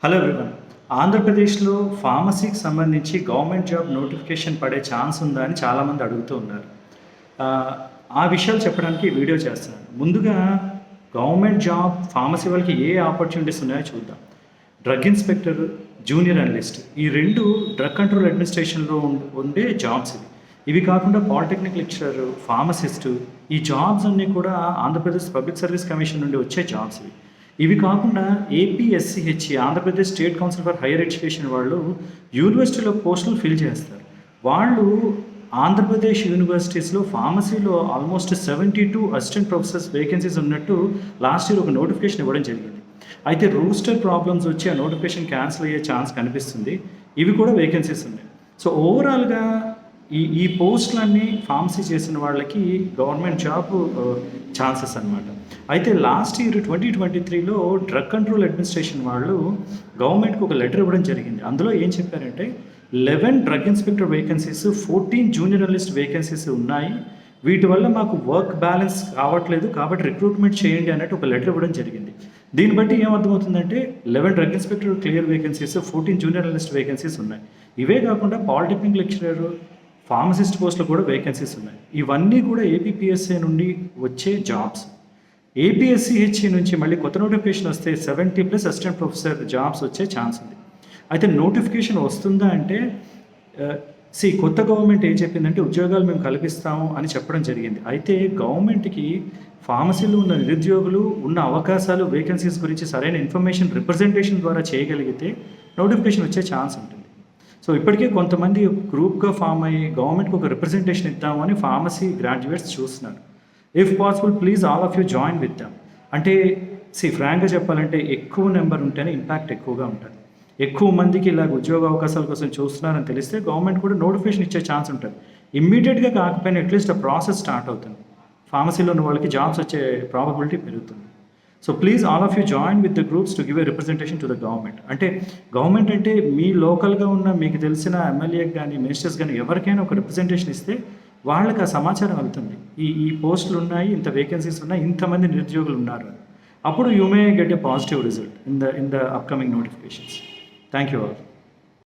Hello everyone. ఆంధ్రప్రదేశ్లో ఫార్మసీకి సంబంధించి government job notification పడే ఛాన్స్ ఉందా అని చాలామంది అడుగుతూ ఉన్నారు. ఆ విషయాలు చెప్పడానికి వీడియో చేస్తున్నాను. ముందుగా గవర్నమెంట్ జాబ్ ఫార్మసీ వాళ్ళకి ఏ ఆపర్చునిటీస్ ఉన్నాయో చూద్దాం. డ్రగ్ ఇన్స్పెక్టర్, జూనియర్ అనలిస్ట్, ఈ రెండు డ్రగ్ కంట్రోల్ అడ్మినిస్ట్రేషన్లో ఉండే జాబ్స్ ఇవి కాకుండా పాలిటెక్నిక్ లెక్చరర్, ఫార్మసిస్టు, ఈ జాబ్స్ అన్నీ కూడా ఆంధ్రప్రదేశ్ పబ్లిక్ సర్వీస్ కమిషన్ నుండి వచ్చే జాబ్స్ ఇవి కాకుండా APSCHE, Andhra Pradesh state council for higher education వాళ్ళు యూనివర్సిటీలో పోస్టులు ఫిల్ చేస్తారు. వాళ్ళు ఆంధ్రప్రదేశ్ యూనివర్సిటీస్లో ఫార్మసీలో ఆల్మోస్ట్ 72 అసిస్టెంట్ ప్రొఫెసర్స్ వేకెన్సీస్ ఉన్నట్టు లాస్ట్ ఇయర్ ఒక నోటిఫికేషన్ ఇవ్వడం జరిగింది. అయితే రూస్టర్ ప్రాబ్లమ్స్ వచ్చి ఆ నోటిఫికేషన్ క్యాన్సిల్ అయ్యే ఛాన్స్ కనిపిస్తుంది. ఇవి కూడా వేకెన్సీస్ ఉన్నాయి. సో ఓవరాల్గా ఈ పోస్టులన్నీ ఫార్మసీ చేసిన వాళ్ళకి గవర్నమెంట్ జాబ్ ఛాన్సెస్ అనమాట. అయితే లాస్ట్ ఇయర్ 2023లో డ్రగ్ కంట్రోల్ అడ్మినిస్ట్రేషన్ వాళ్ళు గవర్నమెంట్కి ఒక లెటర్ ఇవ్వడం జరిగింది. అందులో ఏం చెప్పారంటే 11 drug inspector vacancies, 14 junior analyst vacancies ఉన్నాయి, వీటి వల్ల మాకు వర్క్ బ్యాలెన్స్ కావట్లేదు, కాబట్టి రిక్రూట్మెంట్ చేయండి అన్నట్టు ఒక లెటర్ ఇవ్వడం జరిగింది. దీన్ని బట్టి ఏమర్థమవుతుందంటే 11 drug inspector clear vacancies, 14 junior analyst vacancies ఉన్నాయి. ఇవే కాకుండా పాలిటెక్నిక్ లెక్చరర్, ఫార్మసిస్ట్ పోస్టులు కూడా వేకెన్సీస్ ఉన్నాయి. ఇవన్నీ కూడా ఏపీపీఎస్సీ నుండి వచ్చే జాబ్స్. ఏపీఎస్సిహెచ్ నుంచి మళ్ళీ కొత్త నోటిఫికేషన్ వస్తే 70+ అసిస్టెంట్ ప్రొఫెసర్ జాబ్స్ వచ్చే ఛాన్స్ ఉంది. అయితే నోటిఫికేషన్ వస్తుందా అంటే కొత్త గవర్నమెంట్ ఏం చెప్పిందంటే ఉద్యోగాలు మేము కల్పిస్తాము అని చెప్పడం జరిగింది. అయితే గవర్నమెంట్కి ఫార్మసీలో ఉన్న నిరుద్యోగులు ఉన్న అవకాశాలు, వేకెన్సీస్ గురించి సరైన ఇన్ఫర్మేషన్ రిప్రజెంటేషన్ ద్వారా చేయగలిగితే నోటిఫికేషన్ వచ్చే ఛాన్స్ ఉంటుంది. సో ఇప్పటికే కొంతమంది గ్రూప్గా ఫామ్ అయ్యి గవర్నమెంట్కి ఒక రిప్రజెంటేషన్ ఇద్దామని ఫార్మసీ గ్రాడ్యుయేట్స్ చూస్తున్నారు. If possible please all of you join with them. అంటే ఫ్రాంక్గా చెప్పాలంటే ఎక్కువ నెంబర్ ఉంటేనే ఇంపాక్ట్ ఎక్కువగా ఉంటుంది. ఎక్కువ మందికి ఇలాగ ఉద్యోగ అవకాశాల కోసం చూస్తున్నారని తెలిస్తే గవర్నమెంట్ కూడా నోటిఫికేషన్ ఇచ్చే ఛాన్స్ ఉంటుంది. ఇమ్మీడియట్గా కాకపోయినా అట్లీస్ట్ ఆ ప్రాసెస్ స్టార్ట్ అవుతుంది. ఫార్మసీలో ఉన్న వాళ్ళకి జాబ్స్ వచ్చే ప్రాబబిలిటీ పెరుగుతుంది. So please all of you join with the groups to give a representation to the government. అంటే గవర్నమెంట్ అంటే మీ లోకల్గా ఉన్న మీకు తెలిసిన ఎమ్మెల్యేకి కానీ, మినిస్టర్స్ కానీ ఎవరికైనా ఒక రిప్రజెంటేషన్ ఇస్తే వాళ్ళకి ఆ సమాచారం వెళ్తుంది. ఈ పోస్టులు ఉన్నాయి, ఇంత వేకెన్సీస్ ఉన్నాయి, ఇంతమంది నిరుద్యోగులు ఉన్నారు. అప్పుడు you may get a positive result in the upcoming notifications. Thank you all.